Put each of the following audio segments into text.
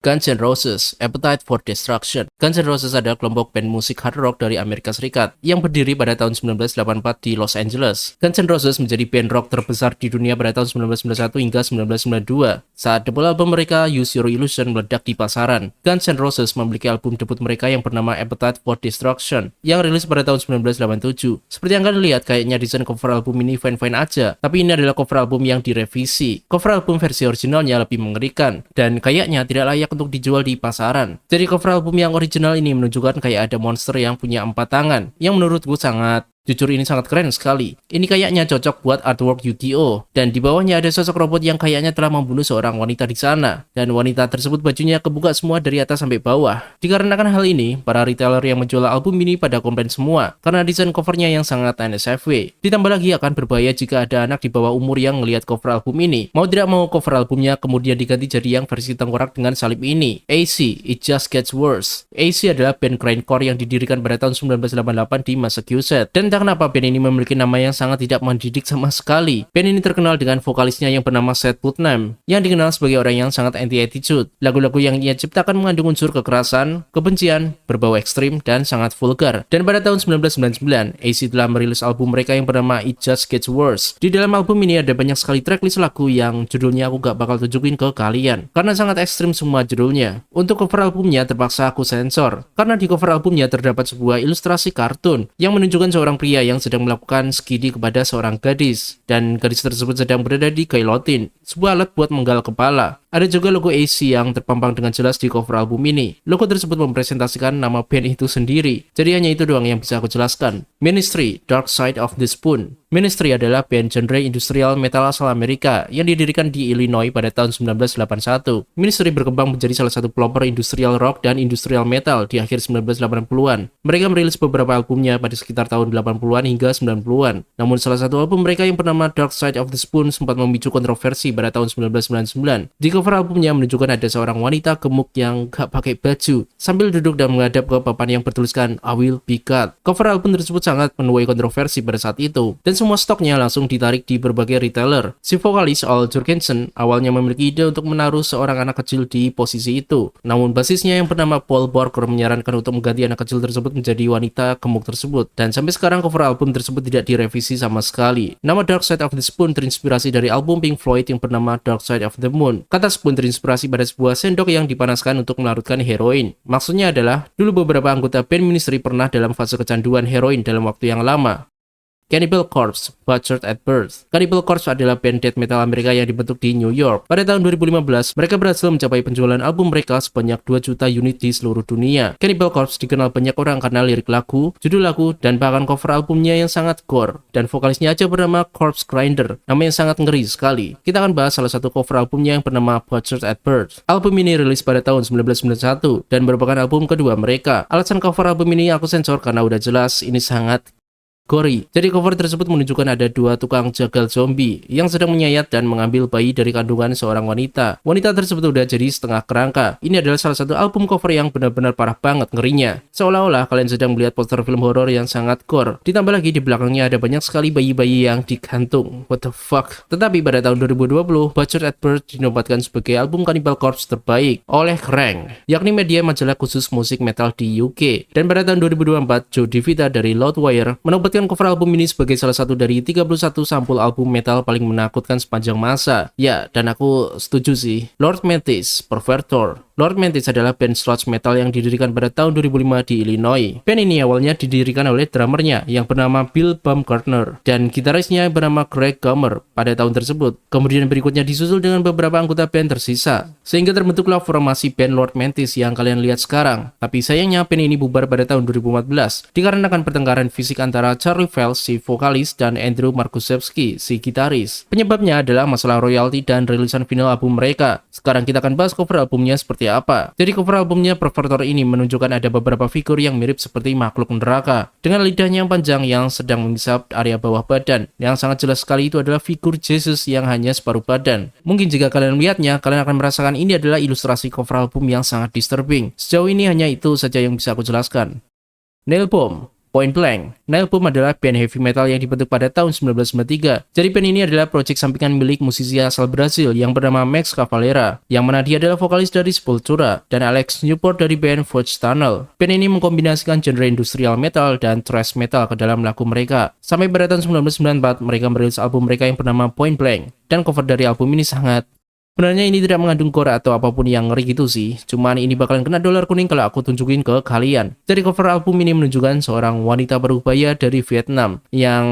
Guns N' Roses, Appetite for Destruction. Guns N' Roses adalah kelompok band musik hard rock dari Amerika Serikat yang berdiri pada tahun 1984 di Los Angeles. Guns N' Roses menjadi band rock terbesar di dunia pada tahun 1991 hingga 1992 saat debut album mereka Use Your Illusion meledak di pasaran. Guns N' Roses memiliki album debut mereka yang bernama Appetite for Destruction yang rilis pada tahun 1987. Seperti yang kalian lihat, kayaknya desain cover album ini fine-fine aja, tapi ini adalah cover album yang direvisi. Cover album versi originalnya lebih mengerikan dan kayaknya tidak layak untuk dijual di pasaran. Jadi cover album yang original ini menunjukkan kayak ada monster yang punya 4 tangan, yang menurutku jujur ini sangat keren sekali. Ini kayaknya cocok buat artwork Yu-Gi-Oh! Dan di bawahnya ada sosok robot yang kayaknya telah membunuh seorang wanita di sana. Dan wanita tersebut bajunya kebuka semua dari atas sampai bawah. Dikarenakan hal ini, para retailer yang menjual album ini pada komplain semua karena desain covernya yang sangat NSFW. Ditambah lagi akan berbahaya jika ada anak di bawah umur yang melihat cover album ini. Mau tidak mau cover albumnya kemudian diganti jadi yang versi tengkorak dengan salib ini. AC, It Just Gets Worse. AC adalah band grindcore yang didirikan pada tahun 1988 di Massachusetts. Dan entah kenapa band ini memiliki nama yang sangat tidak mendidik sama sekali. Band ini terkenal dengan vokalisnya yang bernama Seth Putnam, yang dikenal sebagai orang yang sangat anti-attitude. Lagu-lagu yang ia ciptakan mengandung unsur kekerasan, kebencian, berbau ekstrim, dan sangat vulgar. Dan pada tahun 1999, AC telah merilis album mereka yang bernama It Just Gets Worse. Di dalam album ini ada banyak sekali tracklist lagu yang judulnya aku gak bakal tunjukin ke kalian, karena sangat ekstrim semua judulnya. Untuk cover albumnya terpaksa aku sensor, karena di cover albumnya terdapat sebuah ilustrasi kartun yang menunjukkan seorang pria yang sedang melakukan skidi kepada seorang gadis, dan gadis tersebut sedang berada di guillotine, sebuah alat buat menggal kepala. Ada juga logo AC yang terpampang dengan jelas di cover album ini. Logo tersebut mempresentasikan nama band itu sendiri, jadi hanya itu doang yang bisa aku jelaskan. Ministry, Dark Side of the Spoon. Ministry adalah band genre industrial metal asal Amerika yang didirikan di Illinois pada tahun 1981. Ministry berkembang menjadi salah satu pelopor industrial rock dan industrial metal di akhir 1980-an. Mereka merilis beberapa albumnya pada sekitar tahun 80-an hingga 90-an. Namun salah satu album mereka yang bernama Dark Side of the Spoon sempat memicu kontroversi pada tahun 1999. Di cover albumnya menunjukkan ada seorang wanita gemuk yang gak pakai baju sambil duduk dan menghadap ke papan yang bertuliskan I will be God. Cover album tersebut sangat menuai kontroversi pada saat itu, dan semua stoknya langsung ditarik di berbagai retailer. Si vokalis Al Jourgensen awalnya memiliki ide untuk menaruh seorang anak kecil di posisi itu, namun basisnya yang bernama Paul Barker menyarankan untuk mengganti anak kecil tersebut menjadi wanita gemuk tersebut, dan sampai sekarang cover album tersebut tidak direvisi sama sekali. Nama Dark Side of the Spoon terinspirasi dari album Pink Floyd yang bernama Dark Side of the Moon. Kata spoon terinspirasi pada sebuah sendok yang dipanaskan untuk melarutkan heroin. Maksudnya adalah, dulu beberapa anggota band Ministry pernah dalam fase kecanduan heroin dalam waktu yang lama. Cannibal Corpse, Butchered at Birth. Cannibal Corpse adalah band death metal Amerika yang dibentuk di New York. Pada tahun 2015, mereka berhasil mencapai penjualan album mereka sebanyak 2 juta unit di seluruh dunia. Cannibal Corpse dikenal banyak orang karena lirik lagu, judul lagu, dan bahkan cover albumnya yang sangat gore. Dan vokalisnya aja bernama Corpse Grinder, nama yang sangat ngeri sekali. Kita akan bahas salah satu cover albumnya yang bernama Butchered at Birth. Album ini rilis pada tahun 1991 dan merupakan album kedua mereka. Alasan cover album ini aku sensor karena udah jelas ini sangat gory. Jadi cover tersebut menunjukkan ada 2 tukang jagal zombie yang sedang menyayat dan mengambil bayi dari kandungan seorang wanita. Wanita tersebut udah jadi setengah kerangka. Ini adalah salah satu album cover yang benar-benar parah banget ngerinya. Seolah-olah kalian sedang melihat poster film horor yang sangat gore. Ditambah lagi di belakangnya ada banyak sekali bayi-bayi yang digantung. What the fuck? Tetapi pada tahun 2020, Butchered at Birth dinobatkan sebagai album Cannibal Corpse terbaik oleh Kerrang, yakni media majalah khusus musik metal di UK. Dan pada tahun 2024, Joe DeVita dari Loudwire menobatkan cover album ini sebagai salah satu dari 31 sampul album metal paling menakutkan sepanjang masa. Ya, dan aku setuju sih. Lord Mantis, Pervertor. Lord Mantis adalah band sludge metal yang didirikan pada tahun 2005 di Illinois. Band ini awalnya didirikan oleh drummernya yang bernama Bill Baumgartner dan gitarisnya yang bernama Greg Gummer pada tahun tersebut. Kemudian berikutnya disusul dengan beberapa anggota band tersisa, sehingga terbentuklah formasi band Lord Mantis yang kalian lihat sekarang. Tapi sayangnya band ini bubar pada tahun 2014 dikarenakan pertengkaran fisik antara Charlie Fels, si vokalis, dan Andrew Markusewski, si gitaris. Penyebabnya adalah masalah royalti dan rilisan vinyl album mereka. Sekarang kita akan bahas cover albumnya seperti apa. Jadi cover albumnya Pervertor ini menunjukkan ada beberapa figur yang mirip seperti makhluk neraka dengan lidahnya yang panjang yang sedang menghisap area bawah badan. Yang sangat jelas sekali itu adalah figur Jesus yang hanya separuh badan. Mungkin jika kalian melihatnya, kalian akan merasakan ini adalah ilustrasi cover album yang sangat disturbing. Sejauh ini hanya itu saja yang bisa aku jelaskan. Nail Bomb, Point Blank. Nailboom adalah band heavy metal yang dibentuk pada tahun 1993. Jadi band ini adalah proyek sampingan milik musisi asal Brasil yang bernama Max Cavalera, yang mana dia adalah vokalis dari Sepultura, dan Alex Newport dari band Fudge Tunnel. Band ini mengkombinasikan genre industrial metal dan thrash metal ke dalam lagu mereka. Sampai pada tahun 1994, mereka merilis album mereka yang bernama Point Blank, dan cover dari album ini sangat... Sebenarnya ini tidak mengandung gore atau apapun yang ngeri gitu sih, cuman ini bakalan kena dolar kuning kalau aku tunjukin ke kalian. Dari cover album ini menunjukkan seorang wanita berubaya dari Vietnam yang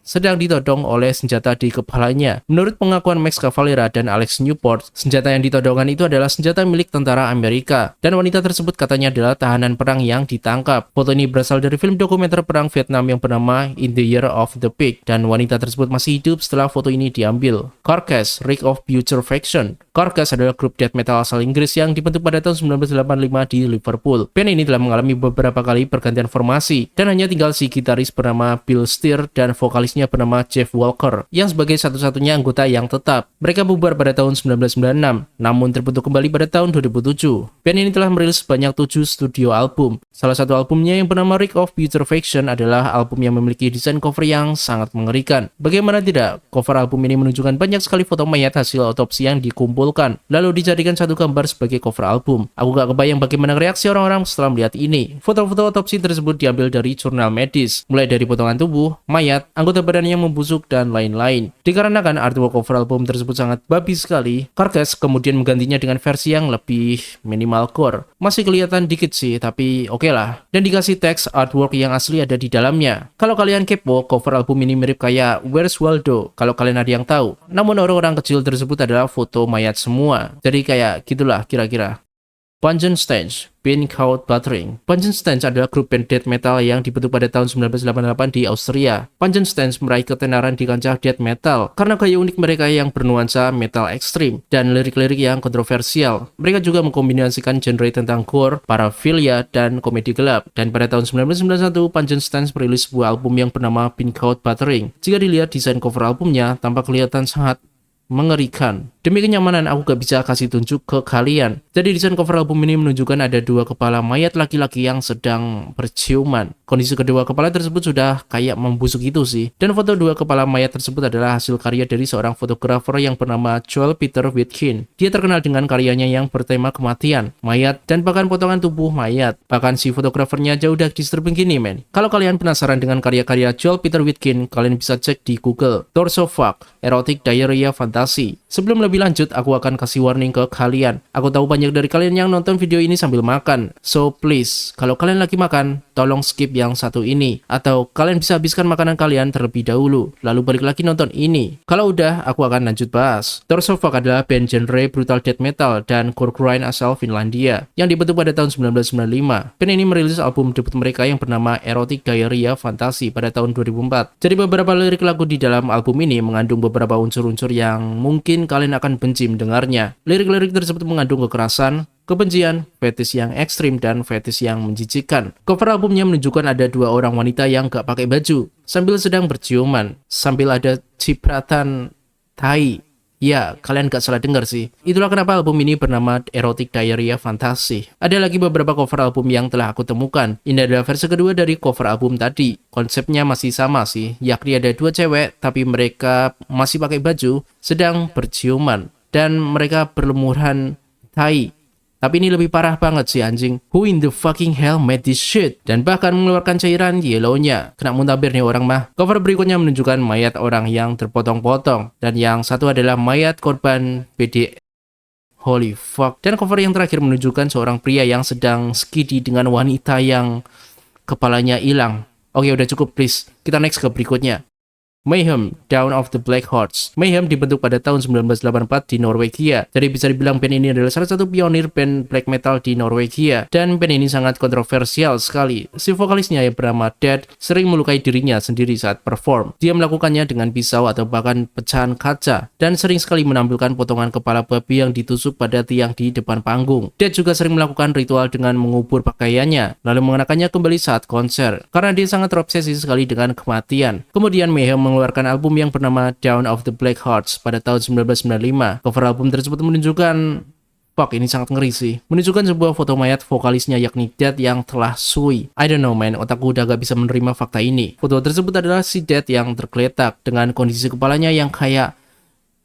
sedang ditodong oleh senjata di kepalanya. Menurut pengakuan Max Cavalera dan Alex Newport, senjata yang ditodongkan itu adalah senjata milik tentara Amerika, dan wanita tersebut katanya adalah tahanan perang yang ditangkap. Foto ini berasal dari film dokumenter perang Vietnam yang bernama In the Year of the Pig, dan wanita tersebut masih hidup setelah foto ini diambil. Carcass, Wreck of Putrefaction. Carcass adalah grup death metal asal Inggris yang dibentuk pada tahun 1985 di Liverpool. Band ini telah mengalami beberapa kali pergantian formasi, dan hanya tinggal si gitaris bernama Bill Steer dan vokalisnya bernama Jeff Walker, yang sebagai satu-satunya anggota yang tetap. Mereka bubar pada tahun 1996, namun terbentuk kembali pada tahun 2007. Band ini telah merilis sebanyak 7 studio album. Salah satu albumnya yang bernama Wreck of Putrefaction adalah album yang memiliki desain cover yang sangat mengerikan. Bagaimana tidak, cover album ini menunjukkan banyak sekali foto mayat hasil otopsi yang dikumpulkan, lalu dijadikan satu gambar sebagai cover album. Aku gak kebayang bagaimana reaksi orang-orang setelah melihat ini. Foto-foto otopsi tersebut diambil dari jurnal medis, mulai dari potongan tubuh, mayat, anggota badan yang membusuk, dan lain-lain. Dikarenakan artwork cover album tersebut sangat babi sekali, Carcass kemudian menggantinya dengan versi yang lebih minimal core. Masih kelihatan dikit sih, tapi oke lah. Dan dikasih teks artwork yang asli ada di dalamnya. Kalau kalian kepo, cover album ini mirip kayak Where's Waldo, kalau kalian ada yang tahu. Namun orang-orang kecil tersebut adalah foto mayat semua. Jadi kayak gitulah kira-kira. Pungenstange, Pin Code Battering. Pungenstange adalah grup band death metal yang dibentuk pada tahun 1988 di Austria. Pungenstange meraih ketenaran di kancah death metal karena gaya unik mereka yang bernuansa metal ekstrim dan lirik-lirik yang kontroversial. Mereka juga mengkombinasikan genre tentang gore, paraphilia, dan komedi gelap. Dan pada tahun 1991, Pungenstange merilis sebuah album yang bernama Pin Code Battering. Jika dilihat desain cover albumnya, tampak kelihatan sangat mengerikan. Demi kenyamanan, aku gak bisa kasih tunjuk ke kalian. Jadi desain cover album ini menunjukkan ada dua kepala mayat laki-laki yang sedang berciuman. Kondisi kedua kepala tersebut sudah kayak membusuk itu sih. Dan foto dua kepala mayat tersebut adalah hasil karya dari seorang fotografer yang bernama Joel Peter Witkin. Dia terkenal dengan karyanya yang bertema kematian, mayat, dan bahkan potongan tubuh mayat. Bahkan si fotografernya aja udah disturbing gini men. Kalau kalian penasaran dengan karya-karya Joel Peter Witkin, kalian bisa cek di Google. Torso Fuck, Erotic Diarrhea Fantasy. Sebelum lebih lanjut, aku akan kasih warning ke kalian. Aku tahu banyak dari kalian yang nonton video ini sambil makan. So please, kalau kalian lagi makan, tolong skip yang satu ini. Atau kalian bisa habiskan makanan kalian terlebih dahulu, lalu balik lagi nonton ini. Kalau udah, aku akan lanjut bahas. Torso Fuck adalah band genre brutal death metal dan core grind asal Finlandia, yang dibentuk pada tahun 1995. Band ini merilis album debut mereka yang bernama Erotic Diarrhea Fantasy pada tahun 2004. Jadi beberapa lirik lagu di dalam album ini mengandung beberapa unsur-unsur yang mungkin kalian akan benci mendengarnya. Lirik-lirik tersebut mengandung kekerasan, kebencian, fetis yang ekstrim, dan fetis yang menjijikkan. Cover albumnya menunjukkan ada dua orang wanita yang gak pakai baju, sambil sedang berciuman, sambil ada cipratan tai. Ya, kalian gak salah dengar sih. Itulah kenapa album ini bernama Erotic Diarrhea Fantasy. Ada lagi beberapa cover album yang telah aku temukan. Ini adalah versi kedua dari cover album tadi. Konsepnya masih sama sih, yakni ada dua cewek, tapi mereka masih pakai baju, sedang berciuman, dan mereka berlumuran tai. Tapi ini lebih parah banget sih anjing. Who in the fucking hell made this shit? Dan bahkan mengeluarkan cairan yellow-nya. Kena muntabir nih orang mah. Cover berikutnya menunjukkan mayat orang yang terpotong-potong. Dan yang satu adalah mayat korban BD. Holy fuck. Dan cover yang terakhir menunjukkan seorang pria yang sedang skidi dengan wanita yang kepalanya hilang. Oke, udah cukup please. Kita next ke berikutnya. Mayhem, Dawn of the Black Hearts. Mayhem dibentuk pada tahun 1984 di Norwegia. Jadi bisa dibilang band ini adalah salah satu pionir band black metal di Norwegia. Dan band ini sangat kontroversial sekali. Si vokalisnya yang bernama Dead sering melukai dirinya sendiri saat perform. Dia melakukannya dengan pisau atau bahkan pecahan kaca. Dan sering sekali menampilkan potongan kepala babi yang ditusuk pada tiang di depan panggung. Dead juga sering melakukan ritual dengan mengubur pakaiannya, lalu mengenakannya kembali saat konser. Karena dia sangat terobsesi sekali dengan kematian. Kemudian Mayhem mengeluarkan album yang bernama Dawn of the Black Hearts pada tahun 1995. Cover album tersebut menunjukkan fuck, ini sangat ngeri sih. Menunjukkan sebuah foto mayat vokalisnya yakni Dead yang telah sui. I don't know man, otakku udah gak bisa menerima fakta ini. Foto tersebut adalah si Dead yang tergeletak dengan kondisi kepalanya yang kayak,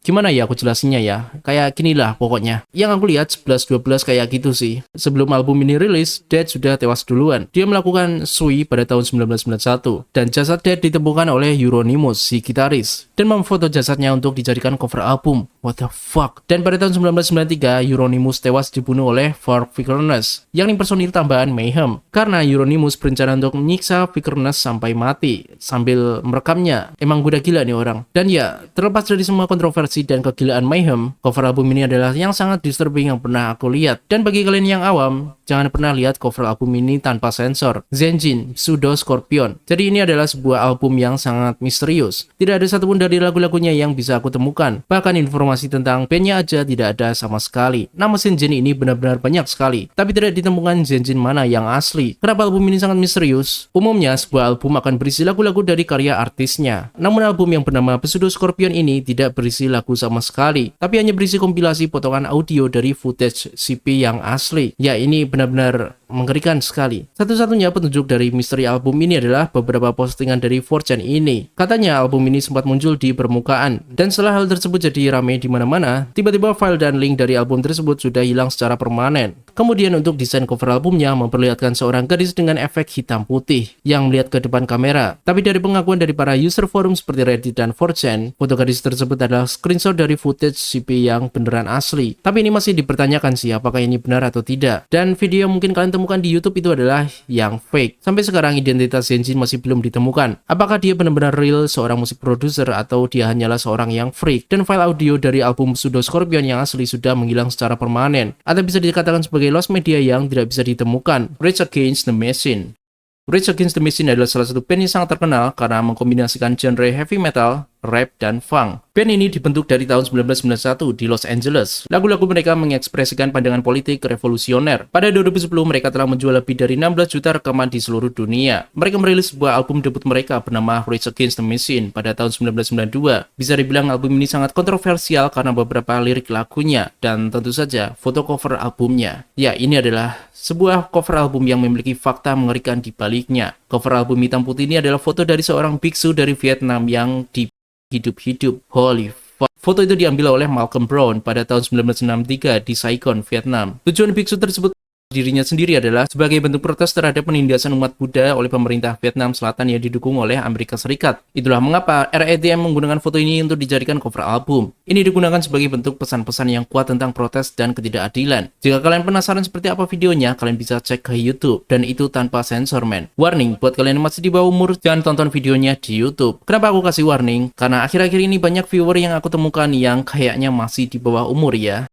gimana ya aku jelasinnya ya? Kayak gini lah pokoknya. Yang aku lihat 11-12 kayak gitu sih. Sebelum album ini rilis, Dead sudah tewas duluan. Dia melakukan sui pada tahun 1991. Dan jasad Dead ditemukan oleh Euronymous, si gitaris. Dan memfoto jasadnya untuk dijadikan cover album. What the fuck? Dan pada tahun 1993, Euronymous tewas dibunuh oleh Far Vikernes, yakni personil tambahan Mayhem. Karena Euronymous berencana untuk menyiksa Vikernes sampai mati, sambil merekamnya. Emang udah gila nih orang. Dan ya, terlepas dari semua kontroversi dan kegilaan Mayhem, cover album ini adalah yang sangat disturbing yang pernah aku lihat. Dan bagi kalian yang awam, jangan pernah lihat cover album ini tanpa sensor. Zenjin, Pseudo Scorpion. Jadi ini adalah sebuah album yang sangat misterius. Tidak ada satupun dari lagu-lagunya yang bisa aku temukan. Bahkan informasi tentang bandnya aja tidak ada sama sekali. Nama Zenjin ini benar-benar banyak sekali, tapi tidak ditemukan Zenjin mana yang asli. Kenapa album ini sangat misterius? Umumnya sebuah album akan berisi lagu-lagu dari karya artisnya. Namun album yang bernama Pseudo Scorpion ini tidak berisi lagu sama sekali, tapi hanya berisi kompilasi potongan audio dari footage CP yang asli. Ya, ini benar-benar mengerikan sekali. Satu-satunya petunjuk dari misteri album ini adalah beberapa postingan dari 4chan ini. Katanya album ini sempat muncul di permukaan, dan setelah hal tersebut jadi ramai di mana-mana, tiba-tiba file dan link dari album tersebut sudah hilang secara permanen. Kemudian untuk desain cover albumnya memperlihatkan seorang gadis dengan efek hitam putih yang melihat ke depan kamera. Tapi dari pengakuan dari para user forum seperti Reddit dan 4chan, foto gadis tersebut adalah screenshot dari footage CP yang beneran asli. Tapi ini masih dipertanyakan sih apakah ini benar atau tidak. Dan video yang mungkin kalian temukan di YouTube itu adalah yang fake. Sampai sekarang identitas Zenjin masih belum ditemukan. Apakah dia benar-benar real seorang musik producer atau dia hanyalah seorang yang freak? Dan file audio dari album Pseudo Scorpion yang asli sudah menghilang secara permanen, atau bisa dikatakan sebagai lost media yang tidak bisa ditemukan. Rage Against the Machine. Rage Against the Machine adalah salah satu band yang sangat terkenal karena mengkombinasikan genre heavy metal, rap, dan funk. Band ini dibentuk dari tahun 1991 di Los Angeles. Lagu-lagu mereka mengekspresikan pandangan politik revolusioner. Pada 2010, mereka telah menjual lebih dari 16 juta rekaman di seluruh dunia. Mereka merilis sebuah album debut mereka bernama Rage Against the Machine pada tahun 1992. Bisa dibilang album ini sangat kontroversial karena beberapa lirik lagunya, dan tentu saja foto cover albumnya. Ya, ini adalah sebuah cover album yang memiliki fakta mengerikan di baliknya. Cover album hitam putih ini adalah foto dari seorang biksu dari Vietnam yang hidup-hidup. Holy fuck. Foto itu diambil oleh Malcolm Brown pada tahun 1963 di Saigon, Vietnam. Tujuan biksu tersebut dirinya sendiri adalah sebagai bentuk protes terhadap penindasan umat Buddha oleh pemerintah Vietnam Selatan yang didukung oleh Amerika Serikat. Itulah mengapa RATM menggunakan foto ini untuk dijadikan cover album. Ini digunakan sebagai bentuk pesan-pesan yang kuat tentang protes dan ketidakadilan. Jika kalian penasaran seperti apa videonya, kalian bisa cek ke YouTube, dan itu tanpa sensor men. Warning, buat kalian yang masih di bawah umur, jangan tonton videonya di YouTube. Kenapa aku kasih warning? Karena akhir-akhir ini banyak viewer yang aku temukan yang kayaknya masih di bawah umur ya.